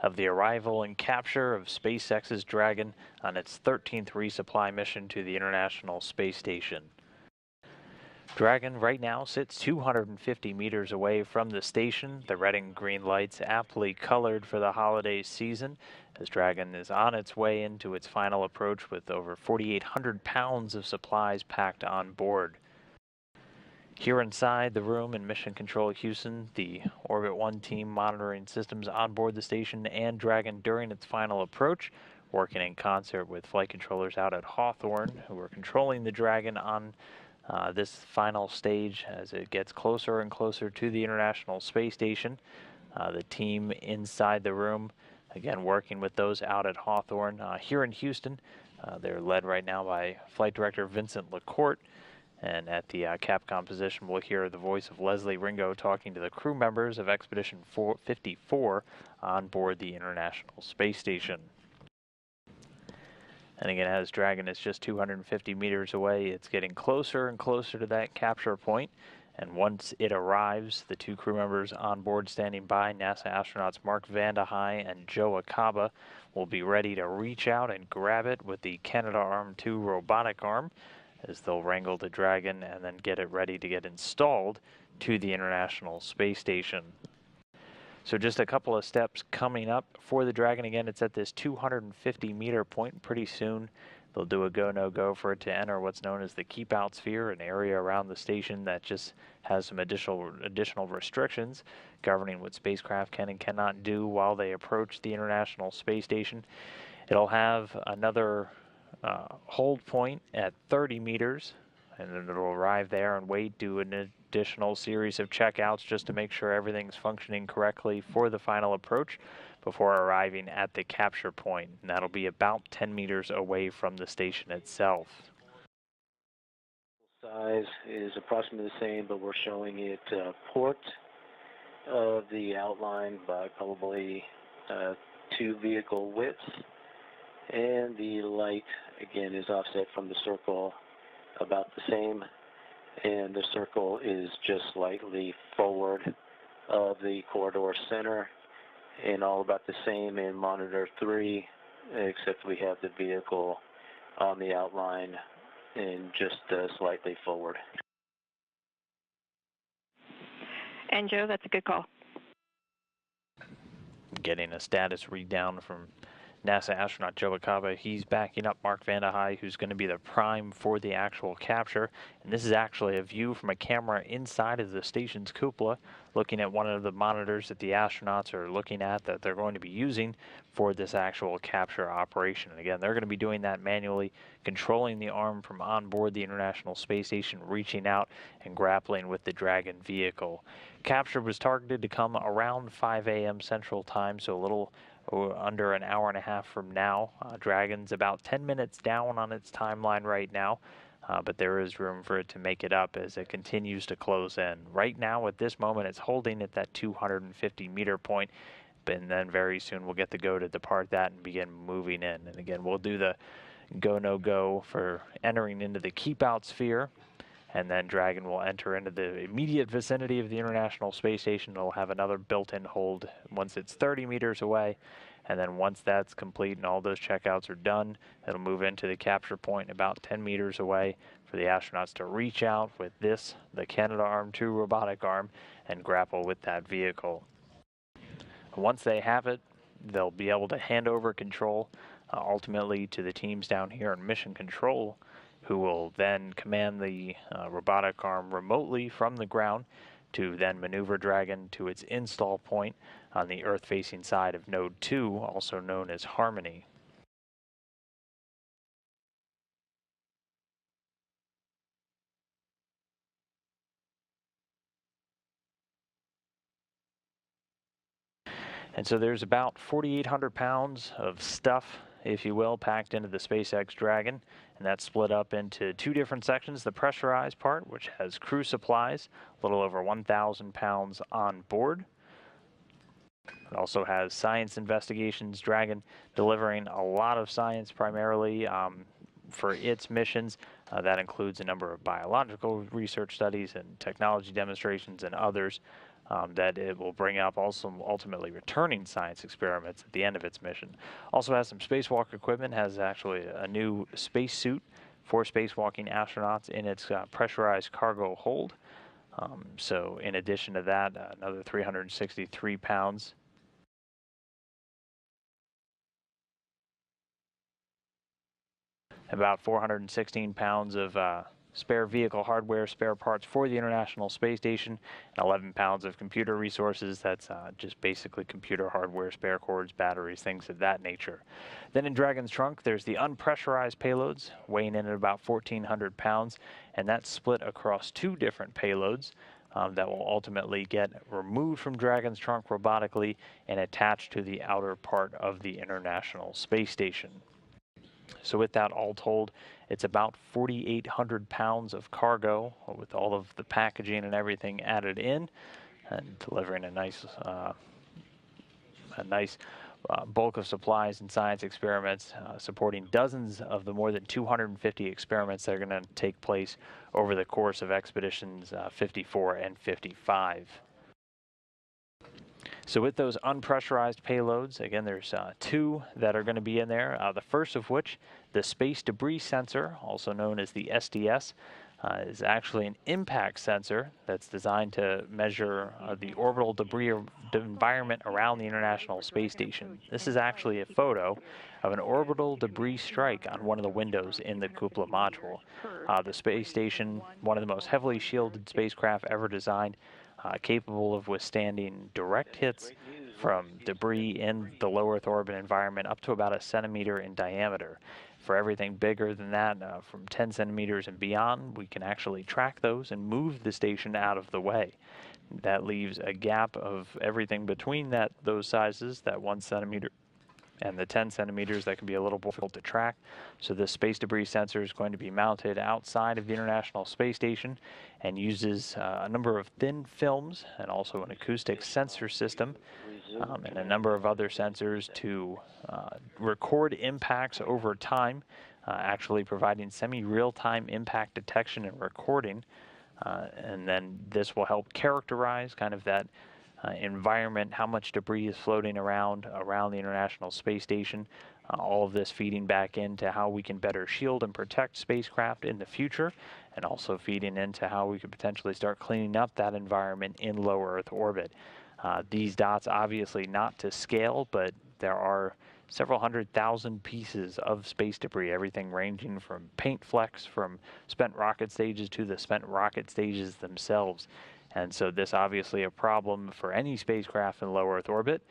of the arrival and capture of SpaceX's Dragon on its 13th resupply mission to the International Space Station. Dragon right now sits 250 meters away from the station, the red and green lights aptly colored for the holiday season, as Dragon is on its way into its final approach with over 4,800 pounds of supplies packed on board. Here inside the room in Mission Control Houston, the Orbit 1 team monitoring systems on board the station and Dragon during its final approach, working in concert with flight controllers out at Hawthorne, who are controlling the Dragon on this final stage as it gets closer and closer to the International Space Station. The team inside the room, again, working with those out at Hawthorne. Here in Houston, they're led right now by Flight Director Vincent LaCourte. And at the Capcom position, we'll hear the voice of Leslie Ringo talking to the crew members of Expedition 54 on board the International Space Station. And again, as Dragon is just 250 meters away, it's getting closer and closer to that capture point. And once it arrives, the two crew members on board standing by, NASA astronauts Mark Vande Hei and Joe Acaba, will be ready to reach out and grab it with the Canadarm2 robotic arm, as they'll wrangle the Dragon and then get it ready to get installed to the International Space Station. So just a couple of steps coming up for the Dragon. Again, it's at this 250 meter point. Pretty soon they'll do a go, no go for it to enter what's known as the keep out sphere, an area around the station that just has some additional restrictions governing what spacecraft can and cannot do while they approach the International Space Station. It'll have another hold point at 30 meters, and then it'll arrive there and wait, do an additional series of checkouts just to make sure everything's functioning correctly for the final approach before arriving at the capture point. And that'll be about 10 meters away from the station itself. Size is approximately the same, but we're showing it port of the outline by probably 2 vehicle widths. And the light, again, is offset from the circle about the same. And the circle is just slightly forward of the corridor center, and all about the same in monitor 3, except we have the vehicle on the outline and just slightly forward. And Joe, that's a good call. Getting a status read down from NASA astronaut Joe Acaba. He's backing up Mark Vande Hei, who's going to be the prime for the actual capture. And this is actually a view from a camera inside of the station's cupola, looking at one of the monitors that the astronauts are looking at that they're going to be using for this actual capture operation. And again, they're going to be doing that manually, controlling the arm from on board the International Space Station, reaching out and grappling with the Dragon vehicle. Capture was targeted to come around 5 a.m. Central Time, so a little under an hour and a half from now. Dragon's about 10 minutes down on its timeline right now, but there is room for it to make it up as it continues to close in. Right now, at this moment, it's holding at that 250 meter point, and then very soon we'll get the go to depart that and begin moving in. And again, we'll do the go, no go for entering into the keep out sphere, and then Dragon will enter into the immediate vicinity of the International Space Station. It'll have another built-in hold once it's 30 meters away, and then once that's complete and all those checkouts are done, it'll move into the capture point about 10 meters away for the astronauts to reach out with this, the Canadarm2 robotic arm, and grapple with that vehicle. Once they have it, they'll be able to hand over control ultimately to the teams down here in Mission Control, who will then command the robotic arm remotely from the ground to then maneuver Dragon to its install point on the Earth-facing side of Node 2, also known as Harmony. And so there's about 4,800 pounds of stuff, if you will, packed into the SpaceX Dragon, and that's split up into 2 different sections. The pressurized part, which has crew supplies, a little over 1,000 pounds on board. It also has science investigations, Dragon delivering a lot of science primarily for its missions. That includes a number of biological research studies and technology demonstrations and others. that it will bring up also ultimately returning science experiments at the end of its mission. Also has some spacewalk equipment, has actually a new spacesuit for spacewalking astronauts in its pressurized cargo hold. So in addition to that, another 363 pounds. About 416 pounds of spare vehicle hardware, spare parts for the International Space Station, and 11 pounds of computer resources. That's just basically computer hardware, spare cords, batteries, things of that nature. Then in Dragon's trunk, there's the unpressurized payloads, weighing in at about 1,400 pounds, and that's split across 2 different payloads. That will ultimately get removed from Dragon's trunk robotically and attached to the outer part of the International Space Station. So with that all told, it's about 4,800 pounds of cargo with all of the packaging and everything added in, and delivering a nice bulk of supplies and science experiments, supporting dozens of the more than 250 experiments that are going to take place over the course of expeditions 54 and 55. So with those unpressurized payloads, again, there's 2 that are going to be in there. The first of which, the Space Debris Sensor, also known as the SDS, is actually an impact sensor that's designed to measure the orbital debris environment around the International Space Station. This is actually a photo of an orbital debris strike on one of the windows in the cupola module. The space station, one of the most heavily shielded spacecraft ever designed, capable of withstanding direct hits from debris in the low Earth orbit environment up to about 1 centimeter in diameter. For everything bigger than that, from 10 centimeters and beyond, we can actually track those and move the station out of the way. That leaves a gap of everything between those sizes, that 1 centimeter and the 10 centimeters, that can be a little difficult to track. So this space debris sensor is going to be mounted outside of the International Space Station and uses a number of thin films and also an acoustic sensor system and a number of other sensors to record impacts over time, actually providing semi-real-time impact detection and recording. And then this will help characterize kind of that environment, how much debris is floating around the International Space Station. All of this feeding back into how we can better shield and protect spacecraft in the future, and also feeding into how we could potentially start cleaning up that environment in low Earth orbit. These dots obviously not to scale, but there are several 100,000 pieces of space debris, everything ranging from paint flecks from spent rocket stages to the spent rocket stages themselves. And so this obviously a problem for any spacecraft in low Earth orbit.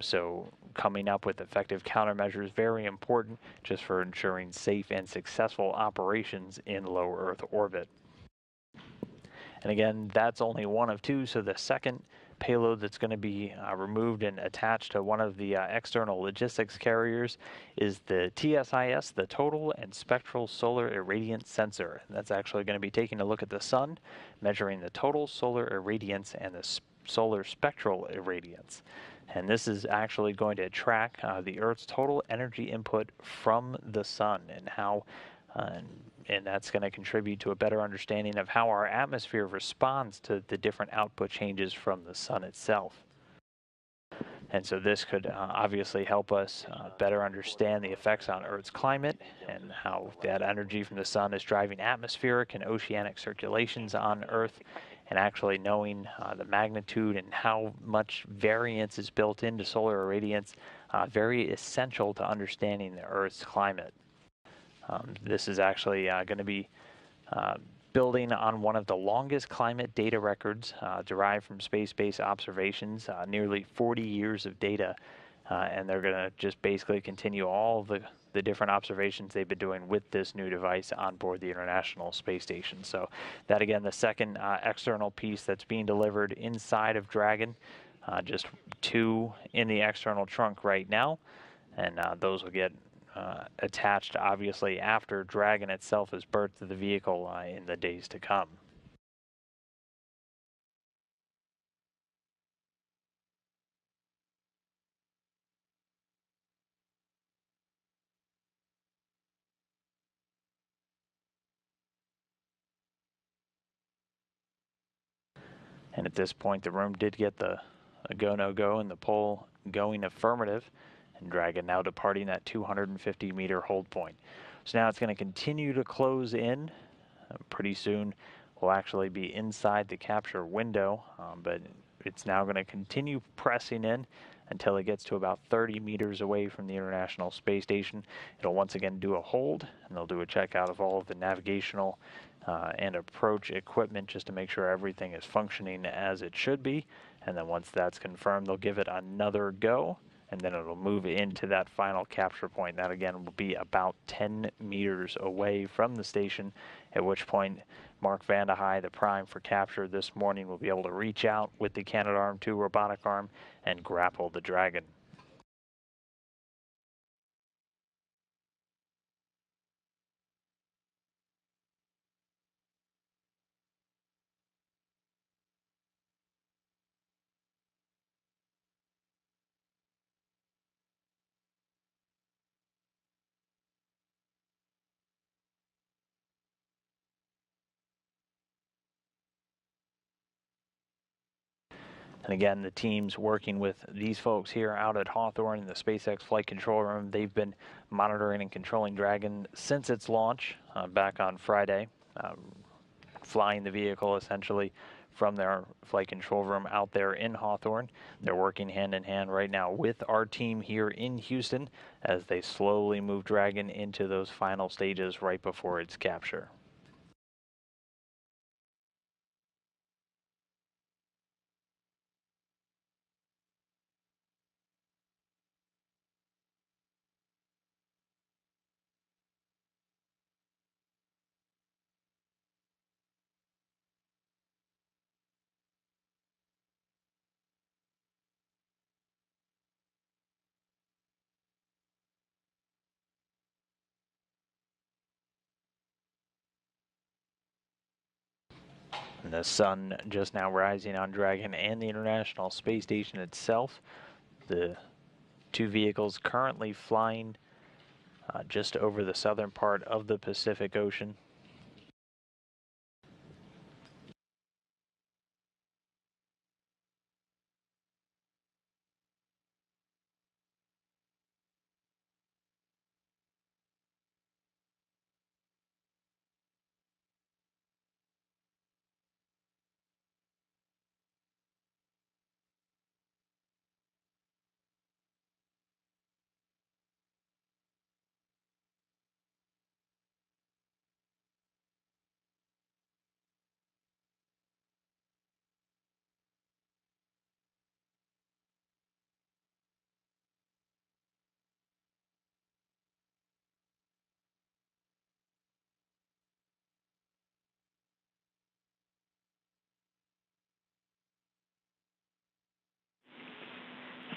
So coming up with effective countermeasures, very important just for ensuring safe and successful operations in low Earth orbit. And again, that's only one of 2, so the second payload that's going to be removed and attached to one of the external logistics carriers is the TSIS, the Total and Spectral Solar Irradiance Sensor. And that's actually going to be taking a look at the sun, measuring the total solar irradiance and the solar spectral irradiance. And this is actually going to track the Earth's total energy input from the sun and how and that's going to contribute to a better understanding of how our atmosphere responds to the different output changes from the sun itself. And so this could obviously help us better understand the effects on Earth's climate and how that energy from the sun is driving atmospheric and oceanic circulations on Earth, and actually knowing the magnitude and how much variance is built into solar irradiance, very essential to understanding the Earth's climate. This is actually going to be building on one of the longest climate data records derived from space-based observations, nearly 40 years of data, and they're going to just basically continue all the different observations they've been doing with this new device on board the International Space Station. So that, again, the second external piece that's being delivered inside of Dragon, just 2 in the external trunk right now, and those will get attached obviously after Dragon itself is berthed to the vehicle in the days to come. And at this point, the room did get the go, no go, and the poll going affirmative, and Dragon now departing that 250-meter hold point. So now it's going to continue to close in. Pretty soon, we'll actually be inside the capture window, but it's now going to continue pressing in until it gets to about 30 meters away from the International Space Station. It'll once again do a hold, and they'll do a checkout of all of the navigational and approach equipment just to make sure everything is functioning as it should be. And then once that's confirmed, they'll give it another go, and then it'll move into that final capture point. That again will be about 10 meters away from the station, at which point Mark Vande Hei, the prime for capture this morning, will be able to reach out with the Canadarm2 robotic arm and grapple the Dragon. And again, the team's working with these folks here out at Hawthorne in the SpaceX Flight Control Room. They've been monitoring and controlling Dragon since its launch back on Friday, flying the vehicle essentially from their flight control room out there in Hawthorne. They're working hand in hand right now with our team here in Houston as they slowly move Dragon into those final stages right before its capture. And the sun just now rising on Dragon and the International Space Station itself. The two vehicles currently flying just over the southern part of the Pacific Ocean.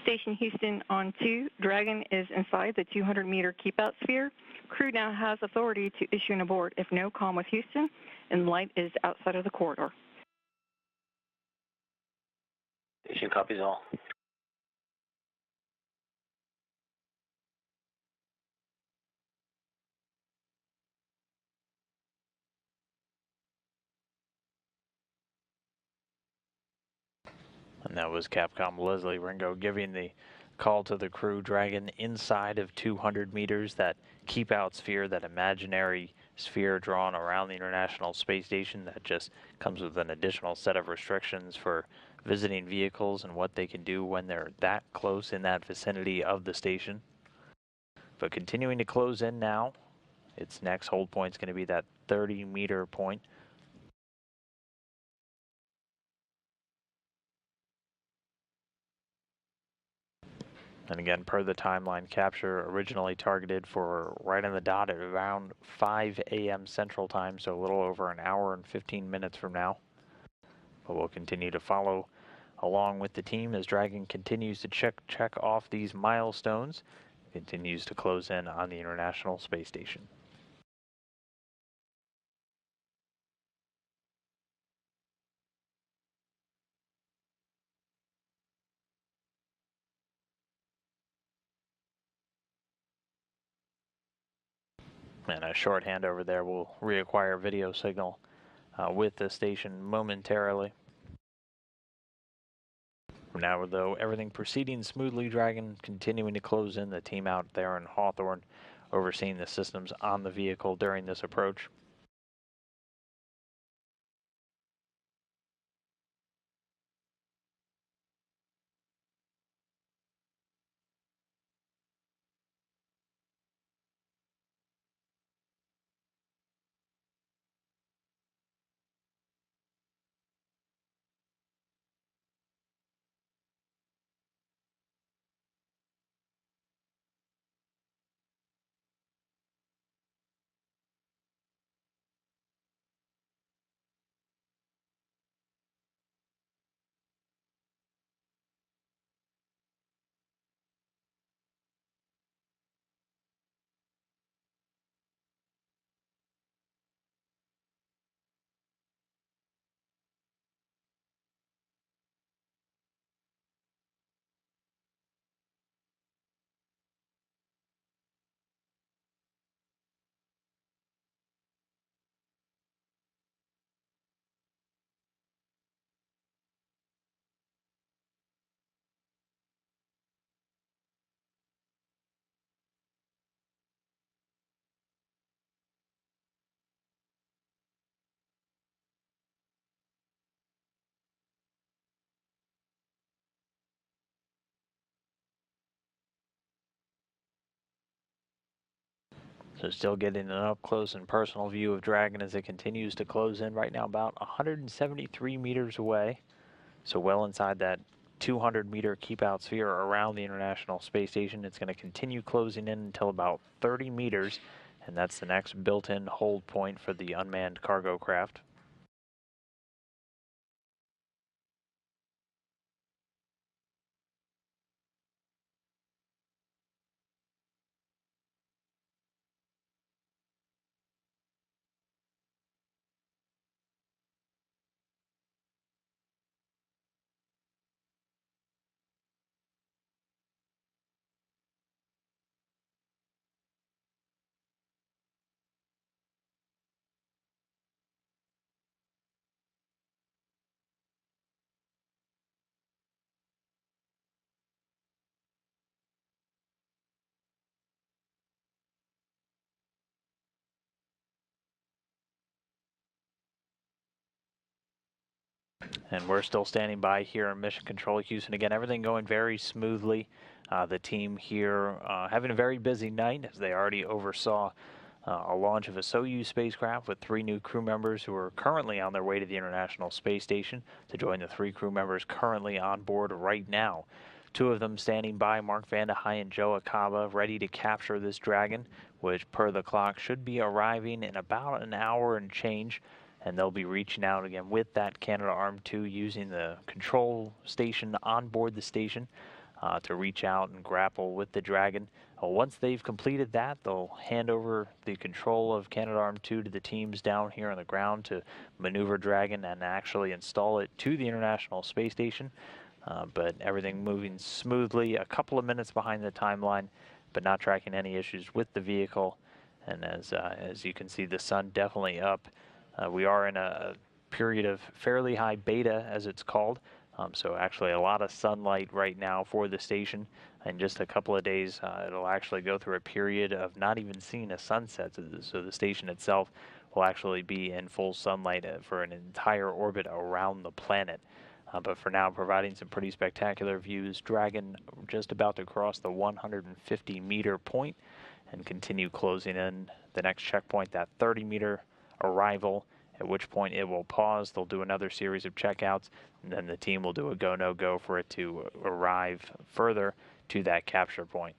Station Houston on 2. Dragon is inside the 200-meter keep-out sphere. Crew now has authority to issue an abort if no comm with Houston and light is outside of the corridor. Station copies all. And that was Capcom Leslie Ringo giving the call to the crew. Dragon inside of 200 meters, that keep out sphere, that imaginary sphere drawn around the International Space Station that just comes with an additional set of restrictions for visiting vehicles and what they can do when they're that close in that vicinity of the station. But continuing to close in now, its next hold point is going to be that 30-meter point. And again, per the timeline, capture originally targeted for right on the dot at around 5 a.m. Central Time, so a little over an hour and 15 minutes from now. But we'll continue to follow along with the team as Dragon continues to check off these milestones, continues to close in on the International Space Station. And a short handover there will reacquire video signal with the station momentarily. For now, though, everything proceeding smoothly, Dragon continuing to close in, the team out there in Hawthorne overseeing the systems on the vehicle during this approach. So still getting an up close and personal view of Dragon as it continues to close in right now about 173 meters away. So well inside that 200-meter keep-out sphere around the International Space Station. It's going to continue closing in until about 30 meters, and that's the next built-in hold point for the unmanned cargo craft. And we're still standing by here in Mission Control Houston. Again, everything going very smoothly. The team here having a very busy night as they already oversaw a launch of a Soyuz spacecraft with 3 new crew members who are currently on their way to the International Space Station to join the 3 crew members currently on board right now. 2 of them standing by, Mark Vande Hei and Joe Acaba, ready to capture this Dragon, which per the clock should be arriving in about an hour and change. And they'll be reaching out again with that Canadarm2 using the control station on board the station to reach out and grapple with the Dragon. Once they've completed that, they'll hand over the control of Canadarm2 to the teams down here on the ground to maneuver Dragon and actually install it to the International Space Station. But everything moving smoothly, a couple of minutes behind the timeline, but not tracking any issues with the vehicle. And as you can see, the sun definitely up. We are in a period of fairly high beta, as it's called. So actually a lot of sunlight right now for the station. In just a couple of days, it'll actually go through a period of not even seeing a sunset. So the station itself will actually be in full sunlight for an entire orbit around the planet. But for now, providing some pretty spectacular views. Dragon just about to cross the 150-meter point and continue closing in the next checkpoint, that 30-meter arrival, at which point it will pause. They'll do another series of checkouts, and then the team will do a go, no go for it to arrive further to that capture point.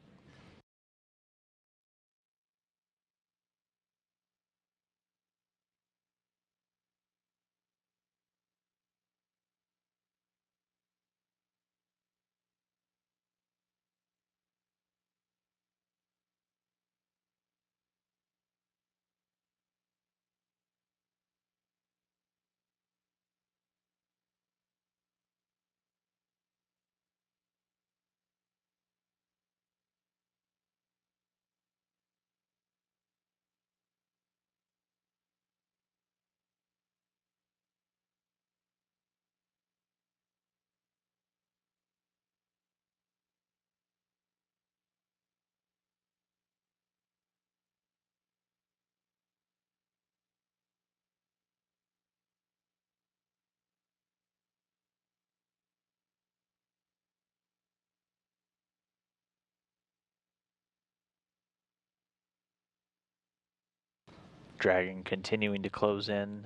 Dragon continuing to close in.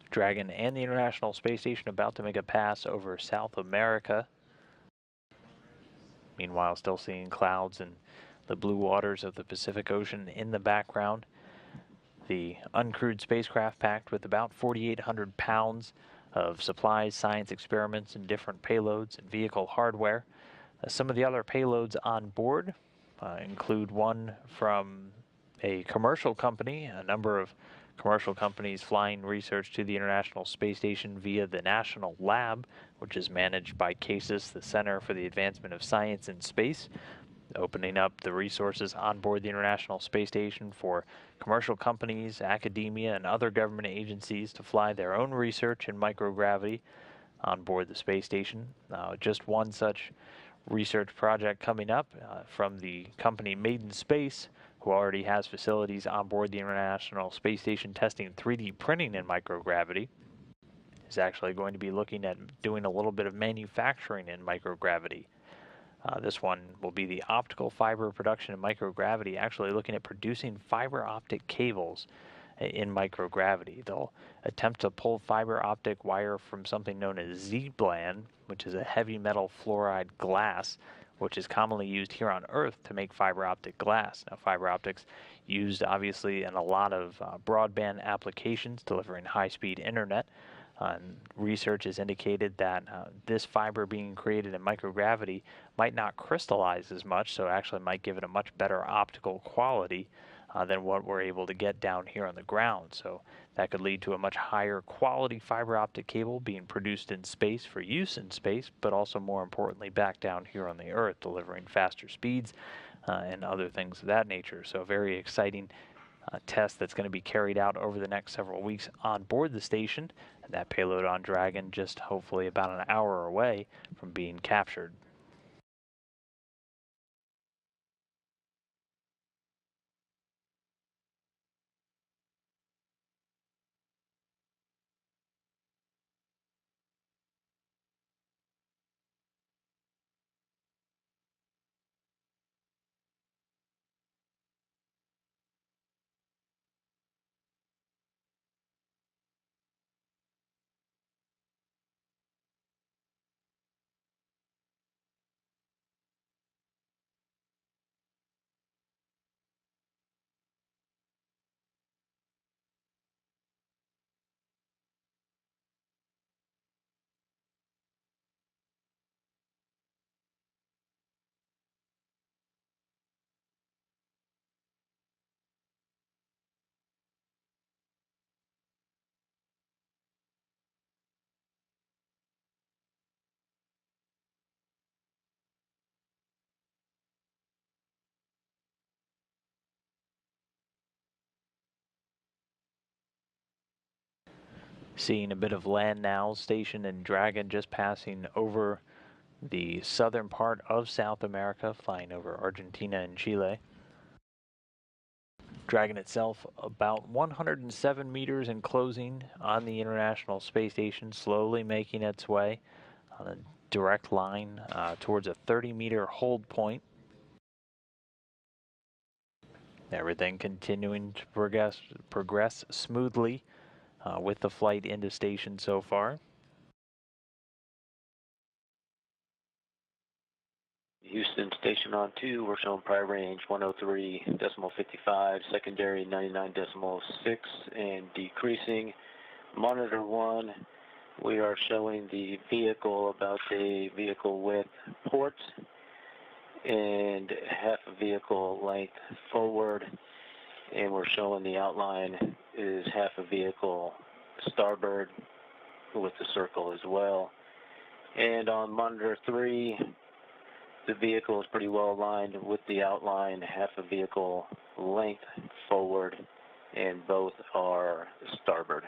Dragon and the International Space Station about to make a pass over South America. Meanwhile, still seeing clouds and the blue waters of the Pacific Ocean in the background. The uncrewed spacecraft packed with about 4,800 pounds of supplies, science experiments, and different payloads and vehicle hardware. Some of the other payloads on board include one from a commercial company, a number of commercial companies flying research to the International Space Station via the National Lab, which is managed by CASIS, the Center for the Advancement of Science in Space, opening up the resources on board the International Space Station for commercial companies, academia, and other government agencies to fly their own research in microgravity on board the space station. Just one such research project coming up from the company Made in Space, who already has facilities on board the International Space Station testing 3D printing in microgravity, is actually going to be looking at doing a little bit of manufacturing in microgravity. This one will be the optical fiber production in microgravity, actually looking at producing fiber optic cables in microgravity. They'll attempt to pull fiber optic wire from something known as Z-bland, which is a heavy metal fluoride glass, which is commonly used here on Earth to make fiber optic glass. Now, fiber optics used obviously in a lot of broadband applications, delivering high-speed internet. Research has indicated that this fiber being created in microgravity might not crystallize as much, so actually might give it a much better optical quality than what we're able to get down here on the ground. So that could lead to a much higher quality fiber optic cable being produced in space for use in space, but also more importantly back down here on the Earth, delivering faster speeds and other things of that nature. So very exciting test that's going to be carried out over the next several weeks on board the station. And that payload on Dragon just hopefully about an hour away from being captured. Seeing a bit of land now, station and Dragon just passing over the southern part of South America, flying over Argentina and Chile. Dragon itself about 107 meters in closing on the International Space Station, slowly making its way on a direct line towards a 30-meter hold point. Everything continuing to progress smoothly with the flight into station so far. Houston station on 2, we're showing prior range 103.55, secondary 99.6, and decreasing. Monitor 1, we are showing the vehicle about the vehicle width port and half a vehicle length forward, and we're showing the outline is half a vehicle starboard with the circle as well. And on monitor 3, the vehicle is pretty well aligned with the outline, half a vehicle length forward, and both are starboard.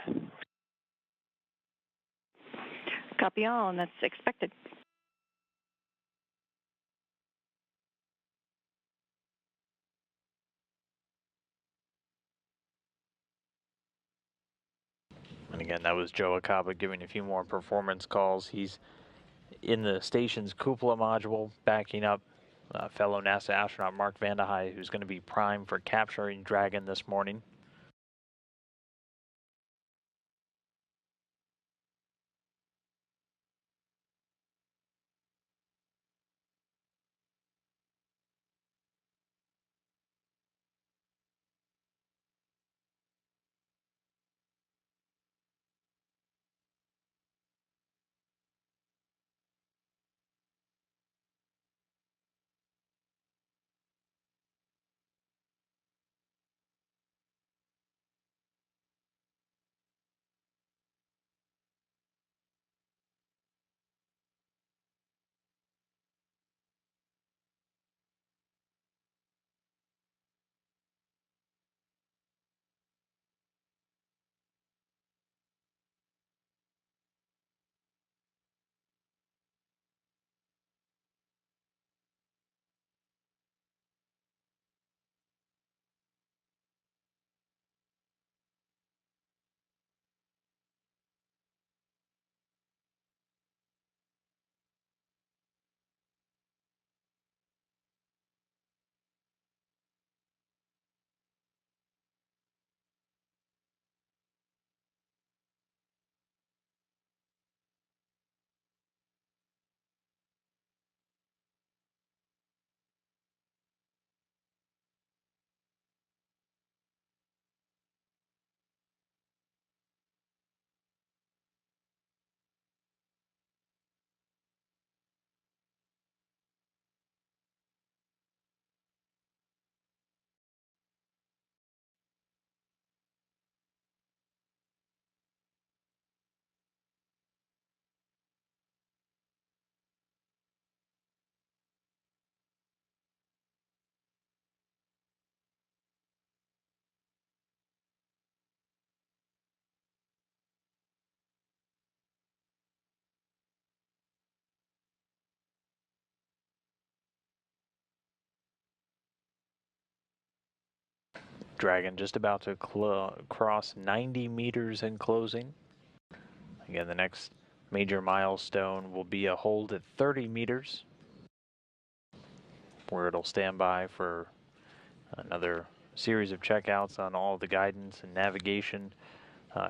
Copy all, and that's expected. And again, that was Joe Acaba giving a few more performance calls. He's in the station's cupola module, backing up fellow NASA astronaut Mark Vande Hei, who's going to be primed for capturing Dragon this morning. Dragon just about to cross 90 meters in closing. Again, the next major milestone will be a hold at 30 meters, where it'll stand by for another series of checkouts on all the guidance and navigation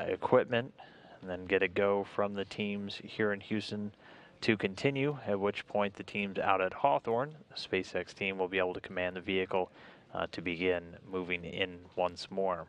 equipment, and then get a go from the teams here in Houston to continue, at which point the teams out at Hawthorne, the SpaceX team, will be able to command the vehicle to begin moving in once more.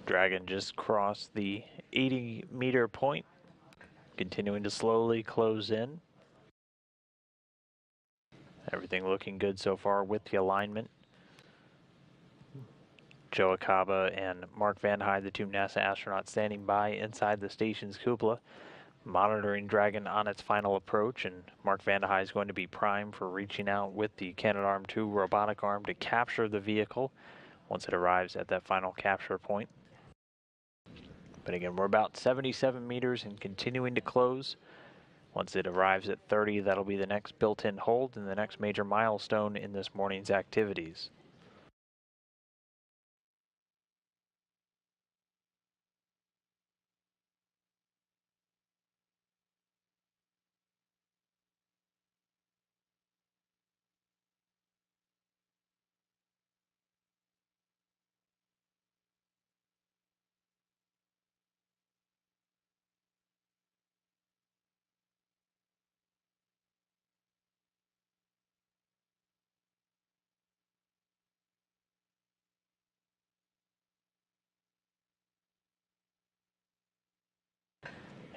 Dragon just crossed the 80-meter point, continuing to slowly close in. Everything looking good so far with the alignment. Joe Acaba and Mark Van Hyde, the two NASA astronauts, standing by inside the station's cupola, monitoring Dragon on its final approach, and Mark Van Hyde is going to be primed for reaching out with the Canadarm2 robotic arm to capture the vehicle once it arrives at that final capture point. But again, we're about 77 meters and continuing to close. Once it arrives at 30, that'll be the next built-in hold and the next major milestone in this morning's activities.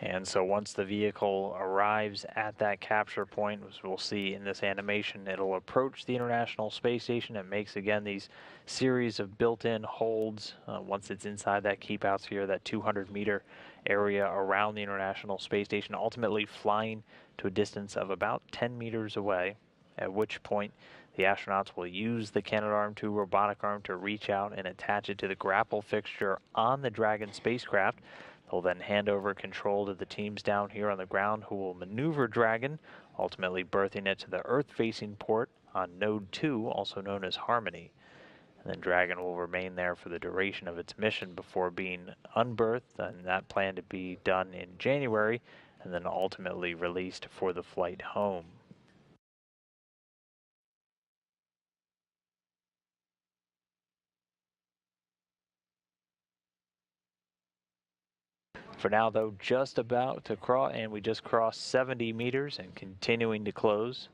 And so once the vehicle arrives at that capture point, as we'll see in this animation, it'll approach the International Space Station. It makes, again, these series of built-in holds once it's inside that keep out sphere, that 200-meter area around the International Space Station, ultimately flying to a distance of about 10 meters away, at which point the astronauts will use the Canadarm2 robotic arm to reach out and attach it to the Grapple fixture on the Dragon spacecraft. They'll then hand over control to the teams down here on the ground, who will maneuver Dragon, ultimately berthing it to the Earth-facing port on Node 2, also known as Harmony. And then Dragon will remain there for the duration of its mission before being unberthed, and that planned to be done in January, and then ultimately released for the flight home. For now, though, just about to cross, and we just crossed 70 meters and continuing to close.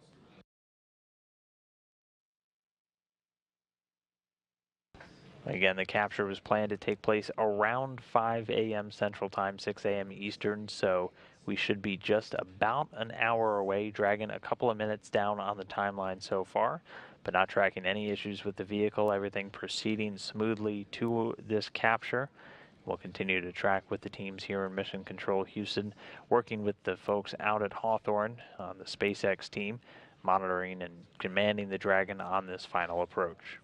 Again, the capture was planned to take place around 5 a.m. Central Time, 6 a.m. Eastern, so we should be just about an hour away, dragging a couple of minutes down on the timeline so far, but not tracking any issues with the vehicle, everything proceeding smoothly to this capture. We'll continue to track with the teams here in Mission Control Houston, working with the folks out at Hawthorne on the SpaceX team, monitoring and commanding the Dragon on this final approach.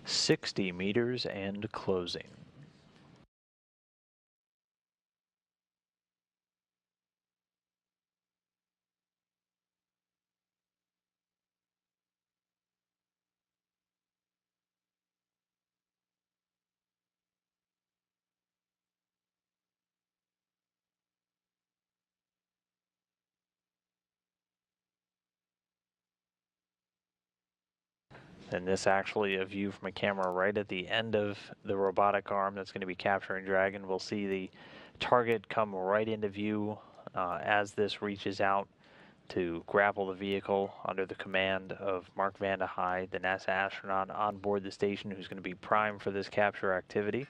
"60 meters and closing." And this actually a view from a camera right at the end of the robotic arm that's going to be capturing Dragon. We'll see the target come right into view as this reaches out to grapple the vehicle under the command of Mark Vande Hei, the NASA astronaut on board the station who's going to be primed for this capture activity.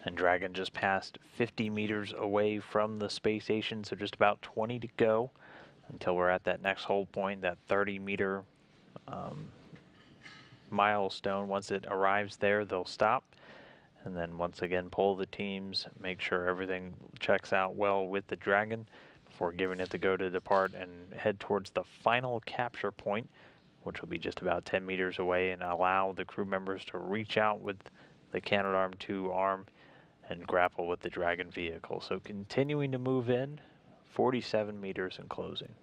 And Dragon just passed 50 meters away from the space station, so just about 20 to go. until we're at that next hold point, that 30-meter milestone. Once it arrives there, they'll stop. And then once again, poll the teams, make sure everything checks out well with the Dragon before giving it the go to depart and head towards the final capture point, which will be just about 10 meters away, and allow the crew members to reach out with the Canadarm2 arm and grapple with the Dragon vehicle. So continuing to move in, 47 meters in closing.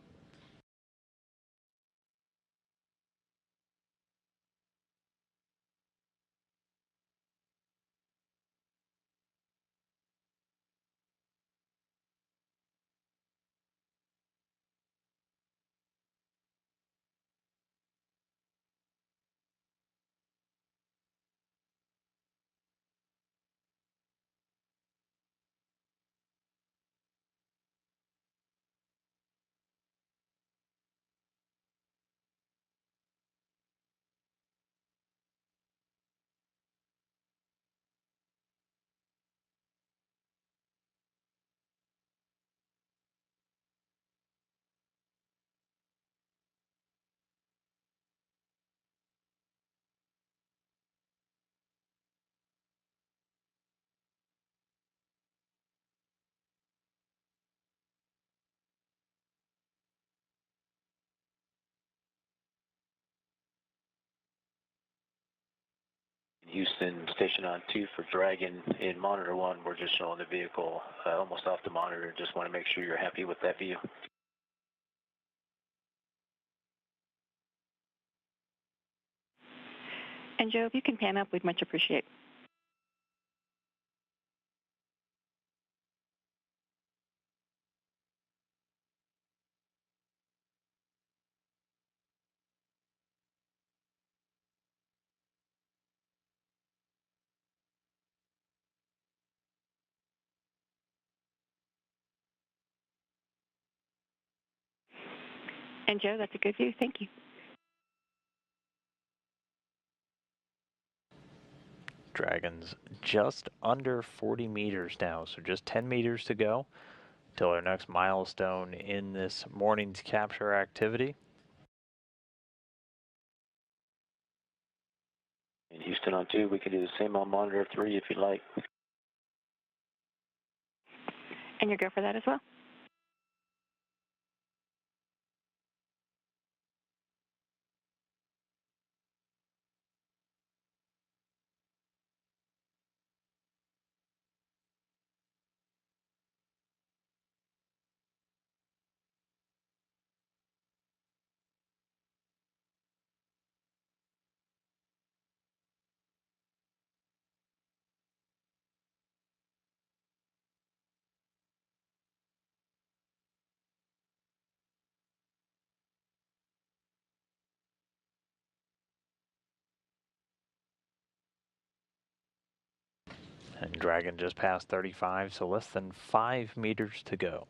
Houston, station on 2 for Dragon. In monitor 1, we're just showing the vehicle almost off the monitor. Just want to make sure you're happy with that view. And Joe, if you can pan up, we'd much appreciate. And Joe, that's a good view. Thank you. Dragon's just under 40 meters now, so just 10 meters to go till our next milestone in this morning's capture activity. In Houston on 2, we can do the same on monitor 3 if you'd like. And you're go for that as well? And Dragon just passed 35, so less than 5 meters to go.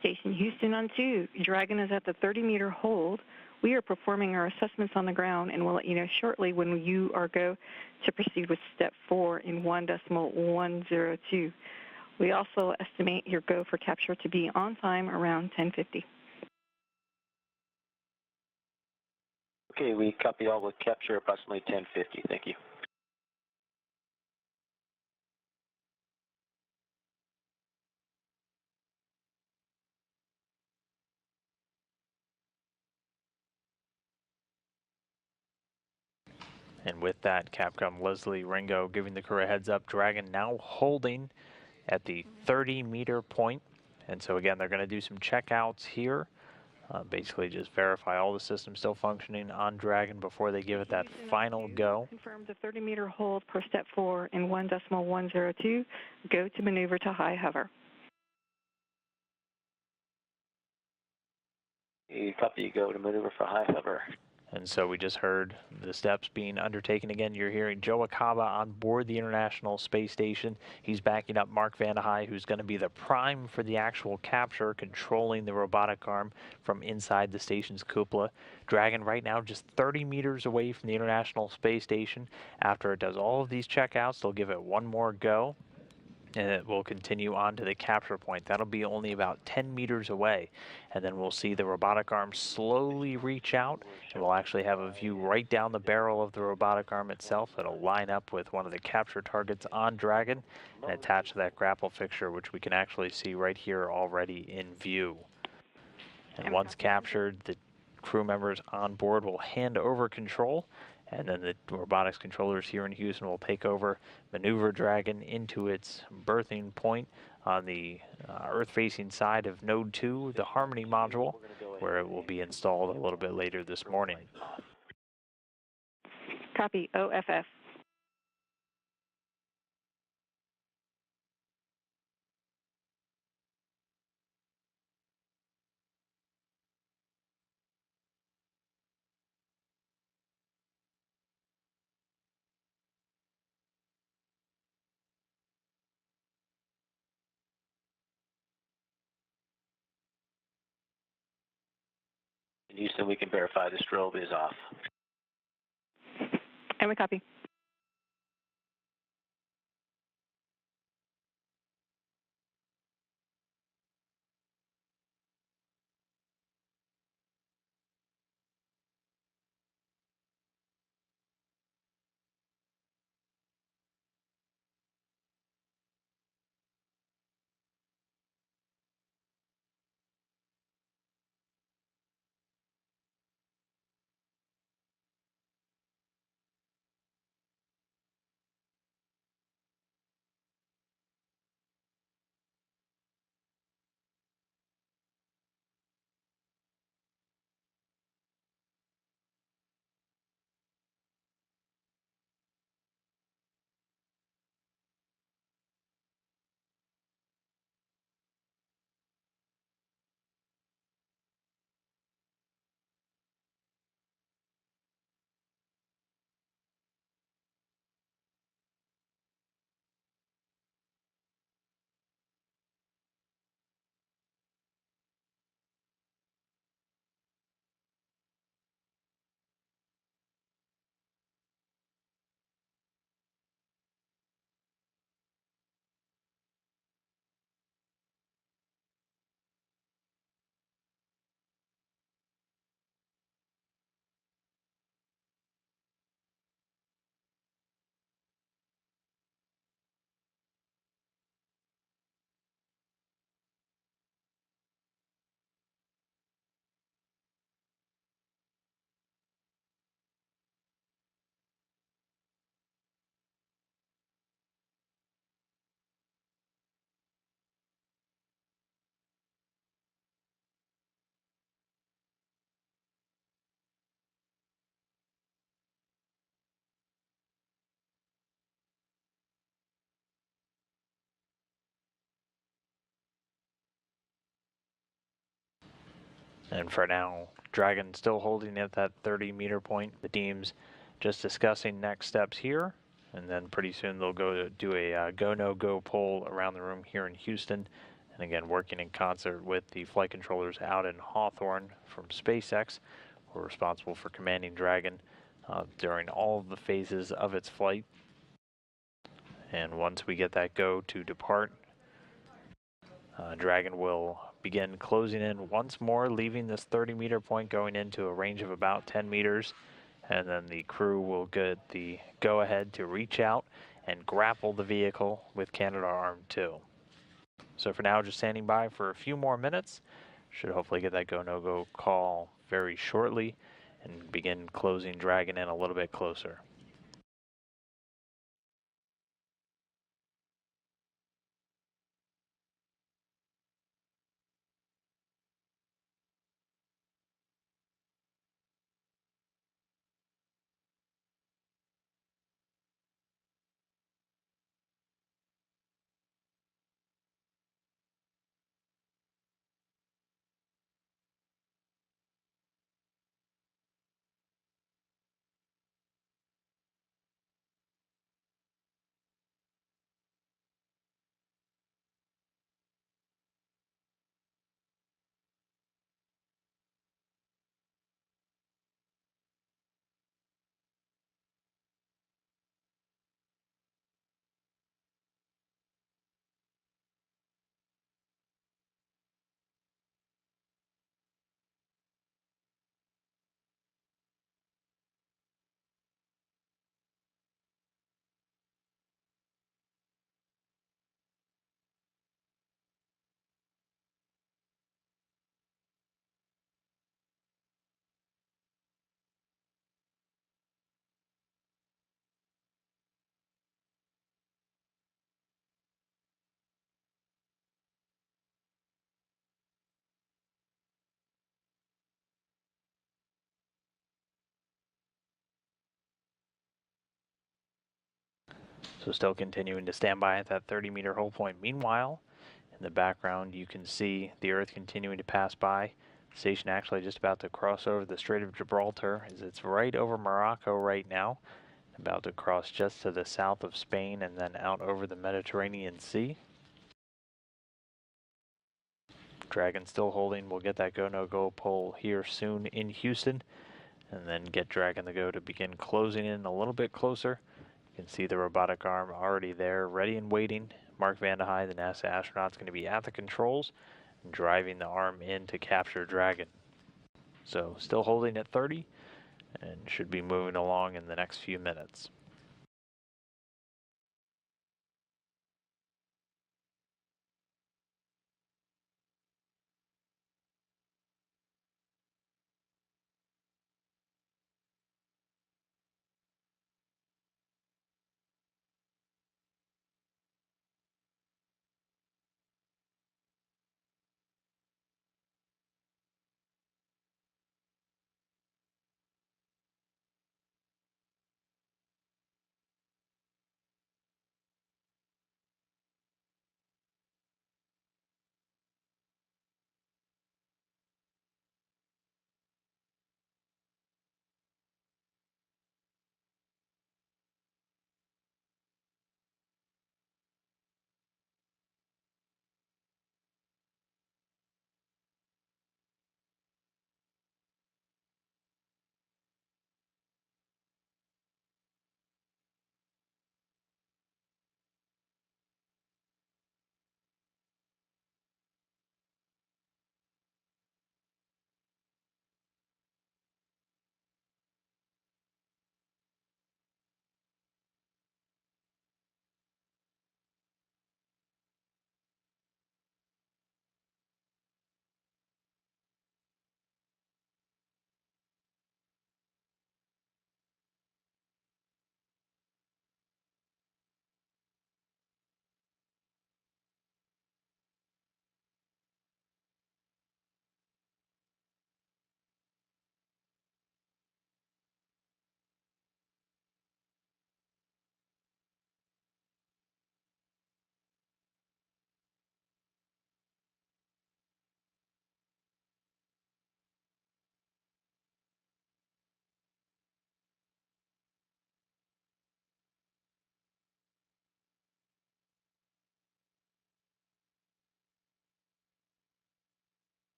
Station Houston on 2. Dragon is at the 30-meter hold. We are performing our assessments on the ground and will let you know shortly when you are go to proceed with step 4 in 1.102. We also estimate your go for capture to be on time around 10:50. Okay, we copy all with capture approximately 10:50. Thank you. And with that, Capcom Leslie Ringo giving the crew a heads up. Dragon now holding at the 30-meter point. And so again, they're going to do some checkouts here. Basically just verify all the systems still functioning on Dragon before they give it that final go. Confirm the 30-meter hold per step 4 in 1.102. Go to maneuver to high hover. You copy, you go to maneuver for high hover. And so we just heard the steps being undertaken. Again, you're hearing Joe Acaba on board the International Space Station. He's backing up Mark Vande Hei, who's going to be the prime for the actual capture, controlling the robotic arm from inside the station's cupola. Dragon right now just 30 meters away from the International Space Station. After it does all of these checkouts, they'll give it one more go, and it will continue on to the capture point. That'll be only about 10 meters away. And then we'll see the robotic arm slowly reach out, and we'll actually have a view right down the barrel of the robotic arm itself that'll line up with one of the capture targets on Dragon and attach to that grapple fixture, which we can actually see right here already in view. And once captured, the crew members on board will hand over control, and then the robotics controllers here in Houston will take over, maneuver Dragon into its berthing point on the Earth-facing side of Node 2, the Harmony module, where it will be installed a little bit later this morning. Copy, OFF. In Houston, we can verify the strobe is off. And we copy. And for now, Dragon still holding at that 30-meter point. The team's just discussing next steps here, and then pretty soon they'll go to do a go-no-go poll around the room here in Houston. And again, working in concert with the flight controllers out in Hawthorne from SpaceX, We're responsible for commanding Dragon during all of the phases of its flight. And once we get that go to depart, Dragon will begin closing in once more, leaving this 30-meter point, going into a range of about 10 meters. And then the crew will get the go-ahead to reach out and grapple the vehicle with Canadarm2. So for now, just standing by for a few more minutes. Should hopefully get that go, no-go call very shortly and begin closing Dragon in a little bit closer. So still continuing to stand by at that 30-meter hold point. Meanwhile, in the background, you can see the Earth continuing to pass by. The station actually just about to cross over the Strait of Gibraltar, as it's right over Morocco right now, about to cross just to the south of Spain and then out over the Mediterranean Sea. Dragon still holding. We'll get that go, no-go poll here soon in Houston, and then get Dragon the go to begin closing in a little bit closer. You can see the robotic arm already there, ready and waiting. Mark Vande Hei, the NASA astronaut, is going to be at the controls and driving the arm in to capture Dragon. So still holding at 30 and should be moving along in the next few minutes.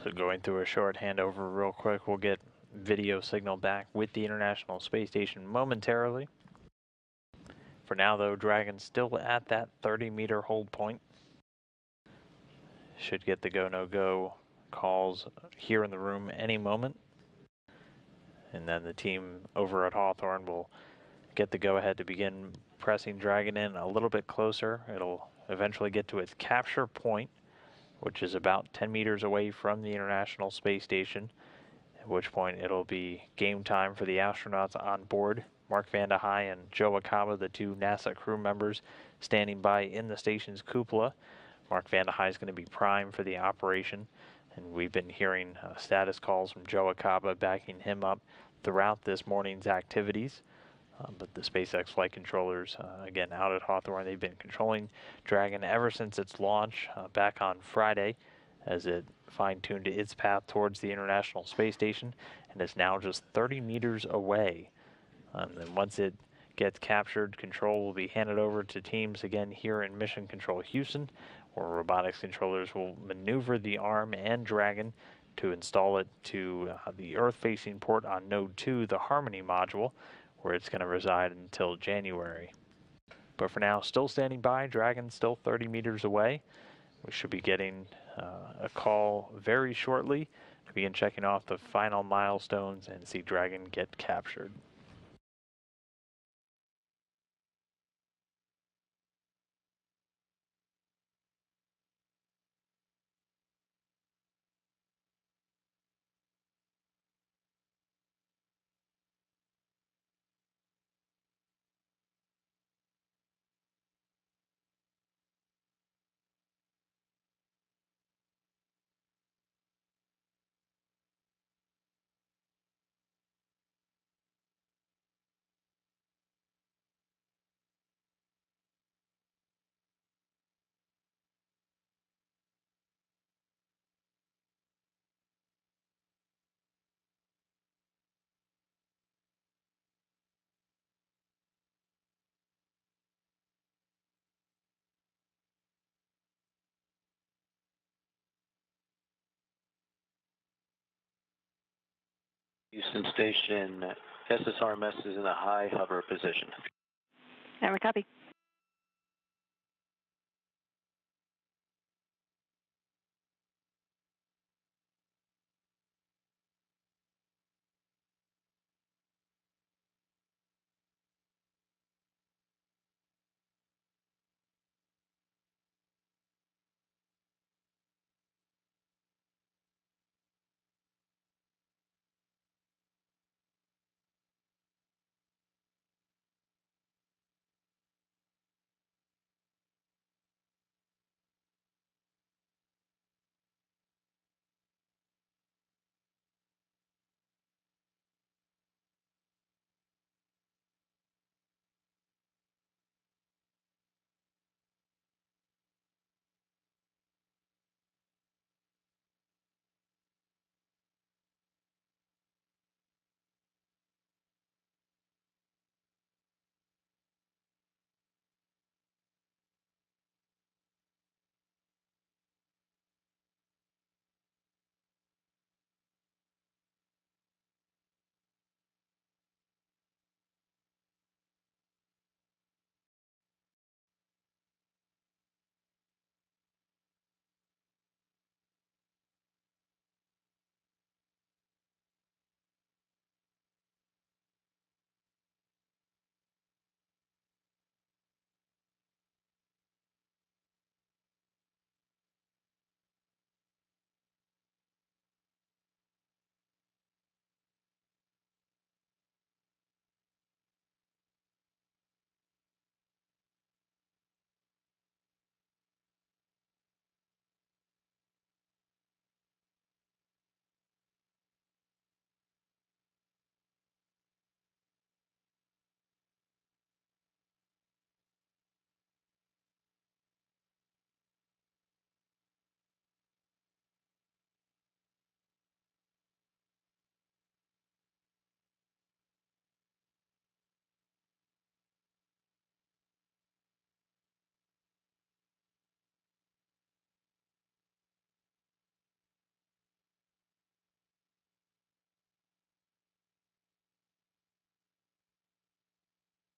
So going through a short handover real quick, we'll get video signal back with the International Space Station momentarily. For now, though, Dragon's still at that 30-meter hold point. Should get the go, no-go calls here in the room any moment. And then the team over at Hawthorne will get the go-ahead to begin pressing Dragon in a little bit closer. It'll eventually get to its capture point, which is about 10 meters away from the International Space Station, at which point it'll be game time for the astronauts on board. Mark Vande Hei and Joe Acaba, the two NASA crew members, standing by in the station's cupola. Mark Vande Hei is going to be prime for the operation, and we've been hearing status calls from Joe Acaba backing him up throughout this morning's activities. But the SpaceX flight controllers, again, out at Hawthorne, they've been controlling Dragon ever since its launch back on Friday, as it fine-tuned its path towards the International Space Station, and is now just 30 meters away. And once it gets captured, control will be handed over to teams again here in Mission Control Houston, where robotics controllers will maneuver the arm and Dragon to install it to the Earth-facing port on Node 2, the Harmony module, where it's going to reside until January. But for now, still standing by, Dragon still 30 meters away. We should be getting a call very shortly to begin checking off the final milestones and see Dragon get captured. Houston Station, SSRMS is in a high hover position. Have a copy.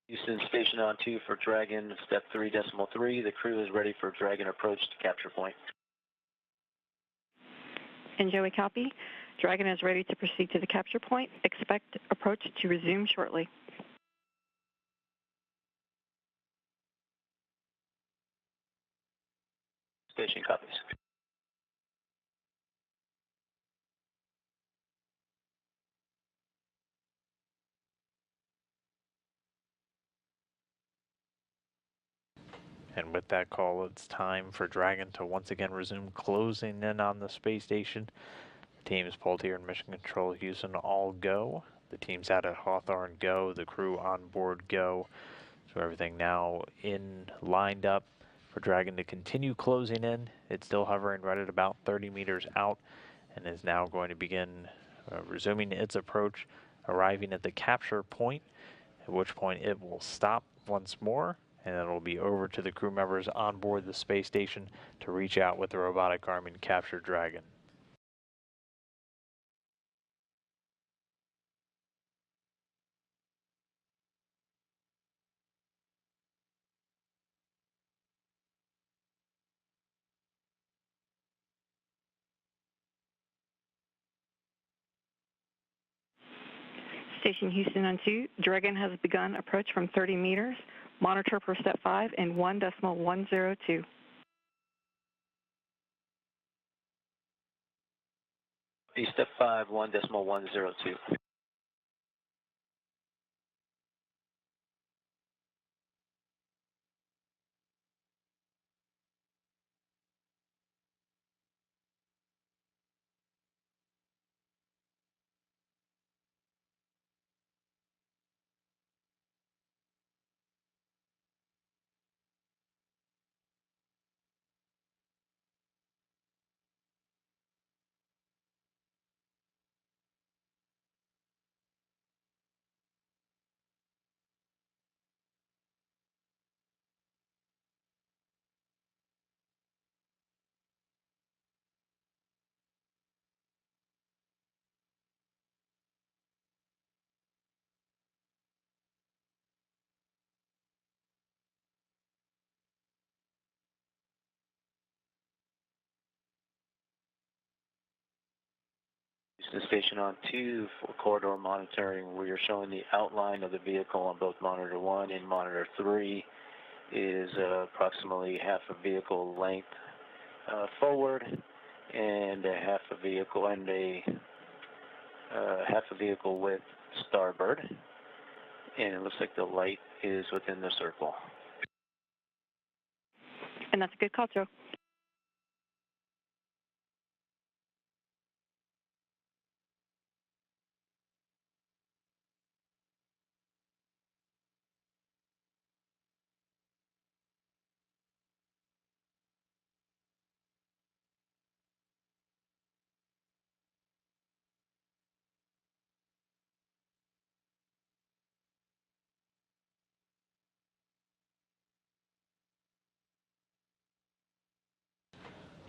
Houston, station on 2 for Dragon, step 3.3. The crew is ready for Dragon approach to capture point. And Joey, copy. Dragon is ready to proceed to the capture point. Expect approach to resume shortly. Station copies. And with that call, it's time for Dragon to once again resume closing in on the space station. The teams pulled here in Mission Control Houston all go. The teams out at Hawthorne go. The crew on board go. So everything now lined up for Dragon to continue closing in. It's still hovering right at about 30 meters out and is now going to begin resuming its approach, arriving at the capture point, at which point it will stop once more, and it'll be over to the crew members on board the space station to reach out with the robotic arm and capture Dragon. Station Houston on 2. Dragon has begun approach from 30 meters. Monitor per step 5 and 1.102. Step 5, 1.102. Houston station on 2 for corridor monitoring. We are showing the outline of the vehicle on both monitor 1 and monitor 3 is approximately half a vehicle length forward and a half a vehicle width starboard. And it looks like the light is within the circle. And that's a good call, Joe.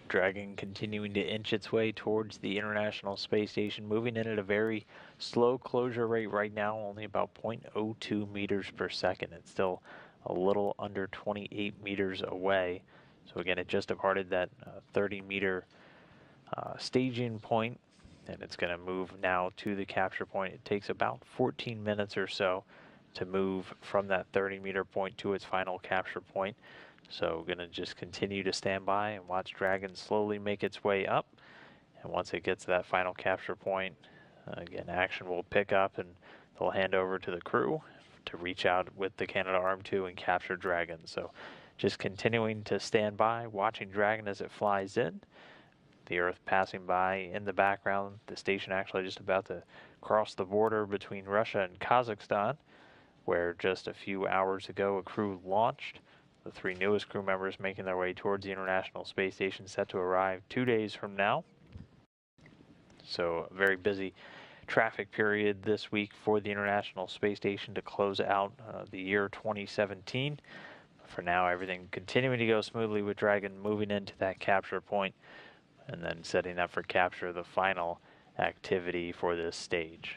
Dragon continuing to inch its way towards the International Space Station, moving in at a very slow closure rate right now, only about 0.02 meters per second. It's still a little under 28 meters away. So again, it just departed that 30-meter staging point, and it's going to move now to the capture point. It takes about 14 minutes or so to move from that 30-meter point to its final capture point. So going to just continue to stand by and watch Dragon slowly make its way up. And once it gets to that final capture point, again, action will pick up and they'll hand over to the crew to reach out with the Canadarm2 and capture Dragon. So just continuing to stand by, watching Dragon as it flies in. The Earth passing by in the background. The station actually just about to cross the border between Russia and Kazakhstan, where just a few hours ago a crew launched. The 3 newest crew members making their way towards the International Space Station, set to arrive 2 days from now. So a very busy traffic period this week for the International Space Station to close out the year 2017. For now, everything continuing to go smoothly with Dragon moving into that capture point and then setting up for capture, the final activity for this stage.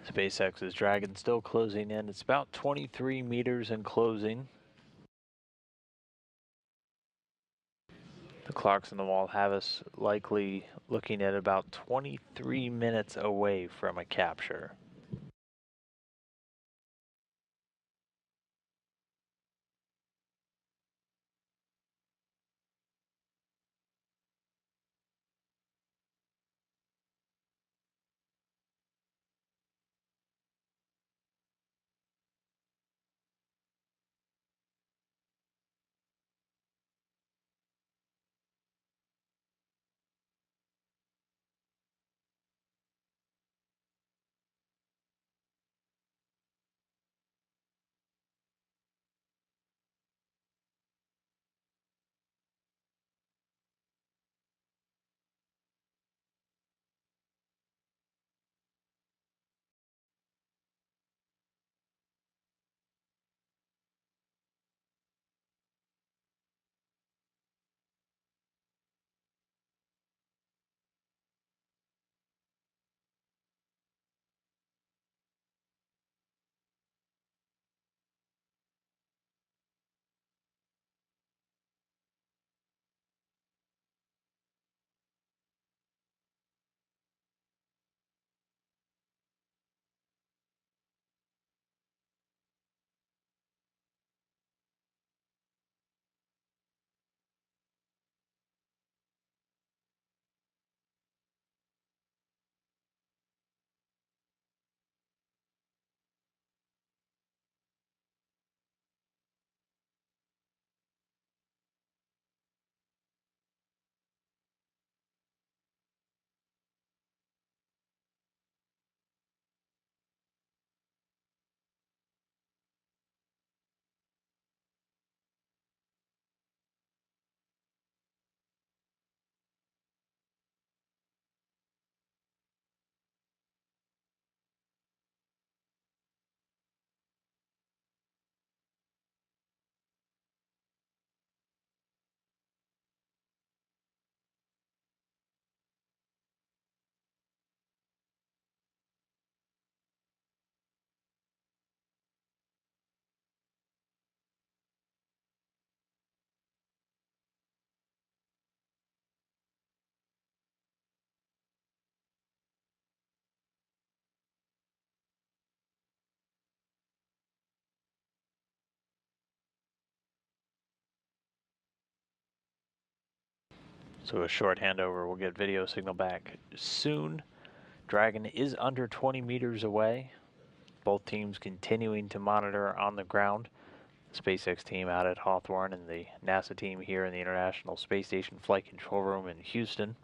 SpaceX's Dragon still closing in. It's about 23 meters and closing. The clocks on the wall have us likely looking at about 23 minutes away from a capture. So a short handover, we'll get video signal back soon. Dragon is under 20 meters away. Both teams continuing to monitor on the ground. The SpaceX team out at Hawthorne and the NASA team here in the International Space Station Flight Control Room in Houston.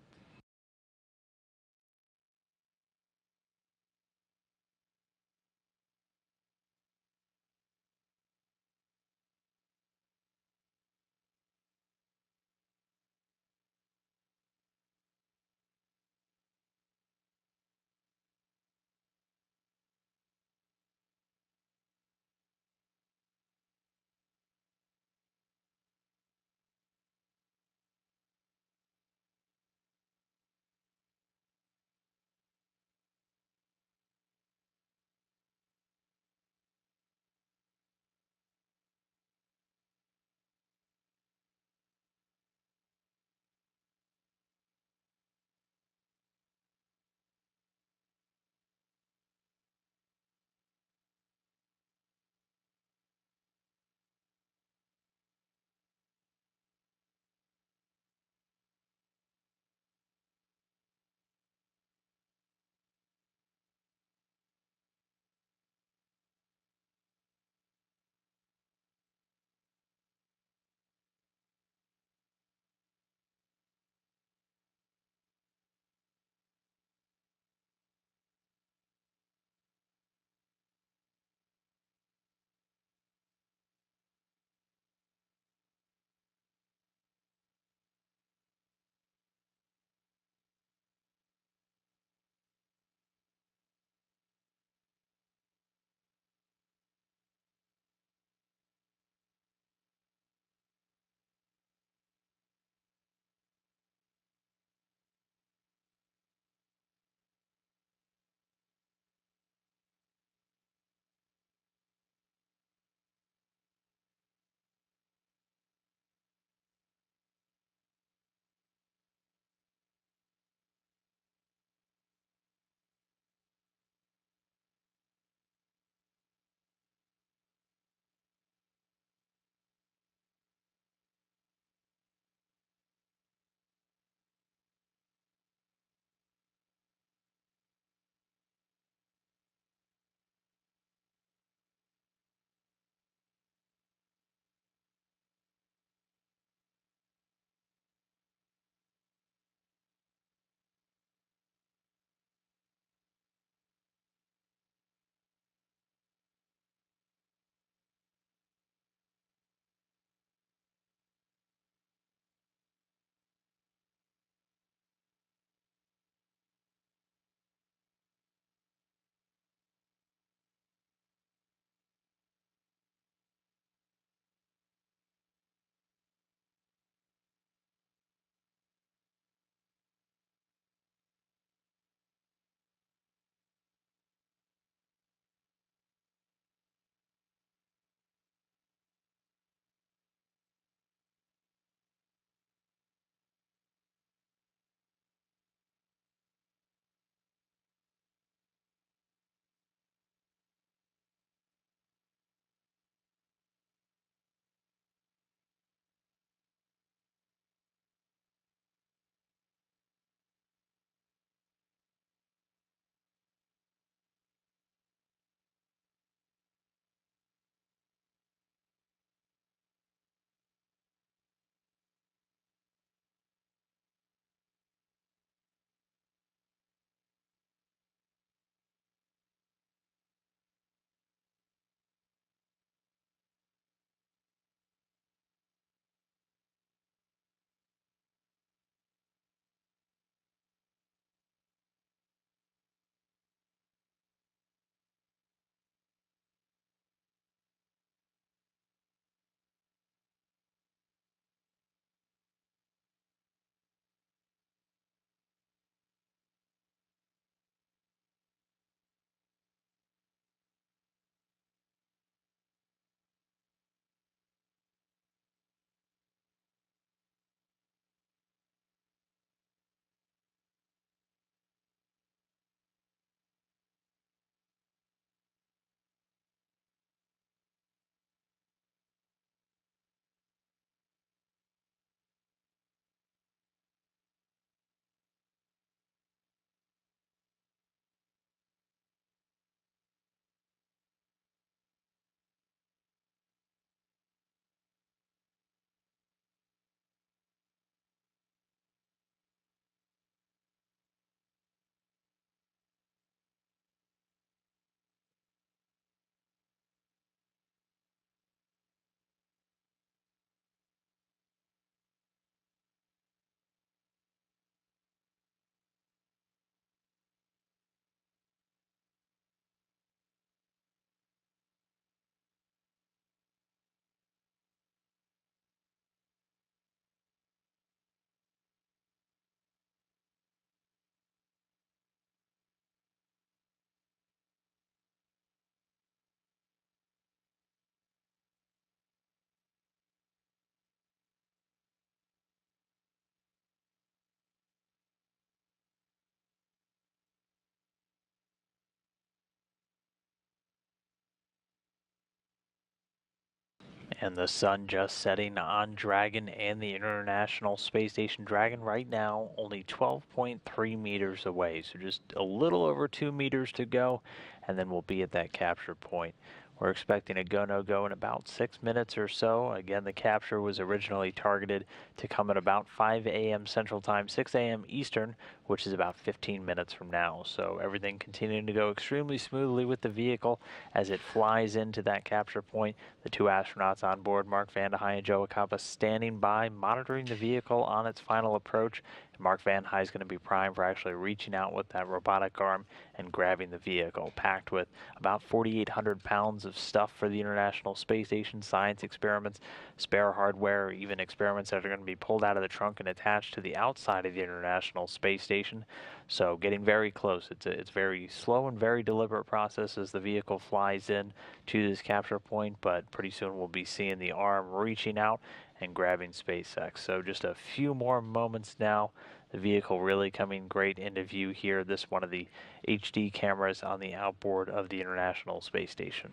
And the sun just setting on Dragon and the International Space Station. Dragon right now only 12.3 meters away, so just a little over 2 meters to go, and then we'll be at that capture point. We're expecting a go-no-go in about 6 minutes or so. Again, the capture was originally targeted to come at about 5 a.m. Central Time, 6 a.m. Eastern, which is about 15 minutes from now. So everything continuing to go extremely smoothly with the vehicle as it flies into that capture point. The two astronauts on board, Mark Vande Hei and Joe Acampa, standing by, monitoring the vehicle on its final approach. And Mark Vande Hei is going to be primed for actually reaching out with that robotic arm and grabbing the vehicle, packed with about 4,800 pounds of stuff for the International Space Station, science experiments, spare hardware, even experiments that are going to be pulled out of the trunk and attached to the outside of the International Space Station. So getting very close. It's very slow and very deliberate process as the vehicle flies in to this capture point, but pretty soon we'll be seeing the arm reaching out and grabbing SpaceX. So just a few more moments now. The vehicle really coming great into view here. This one of the HD cameras on the outboard of the International Space Station.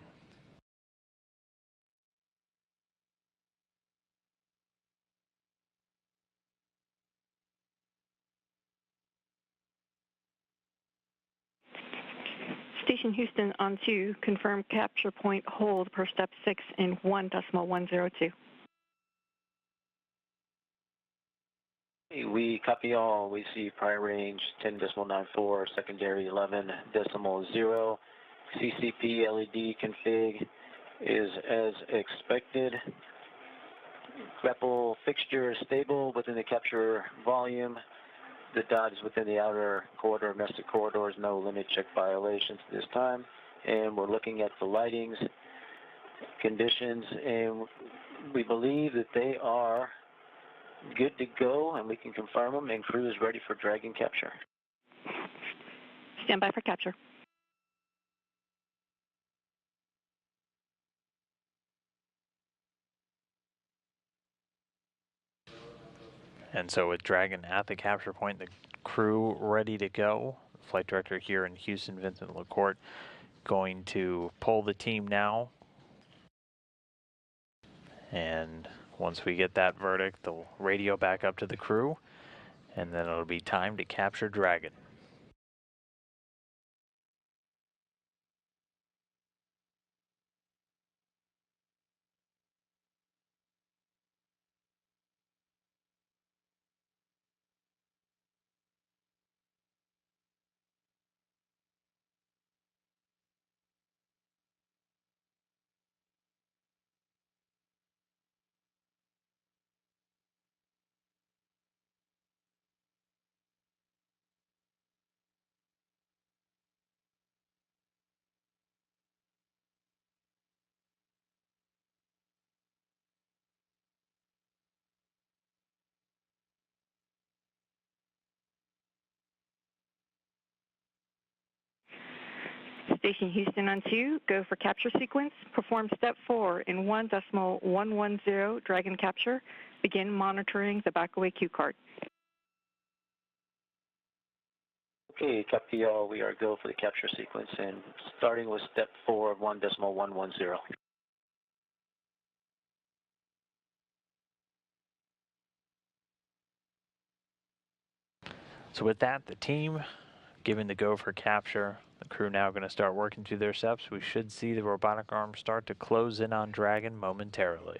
Station Houston on 2, confirm capture point hold per step 6 in 1.102. We copy all. We see prior range 10.94, secondary 11.0. CCP LED config is as expected. Grapple fixture is stable within the capture volume. The dot is within the outer corridor, domestic corridors, no limit check violations this time. And we're looking at the lightings conditions, and we believe that they are good to go, and we can confirm them, and crew is ready for Dragon capture. Stand by for capture. And so with Dragon at the capture point, the crew ready to go. The flight director here in Houston, Vincent LaCourte, going to pull the team now. And once we get that verdict, they'll radio back up to the crew, and then it'll be time to capture Dragon. Station Houston on 2, go for capture sequence. Perform step 4 in 1.110 Dragon capture. Begin monitoring the backaway cue card. Okay, copy all. We are go for the capture sequence, and starting with step 4 of 1.110. So with that, the team giving the go for capture. The crew now going to start working through their steps. We should see the robotic arm start to close in on Dragon momentarily.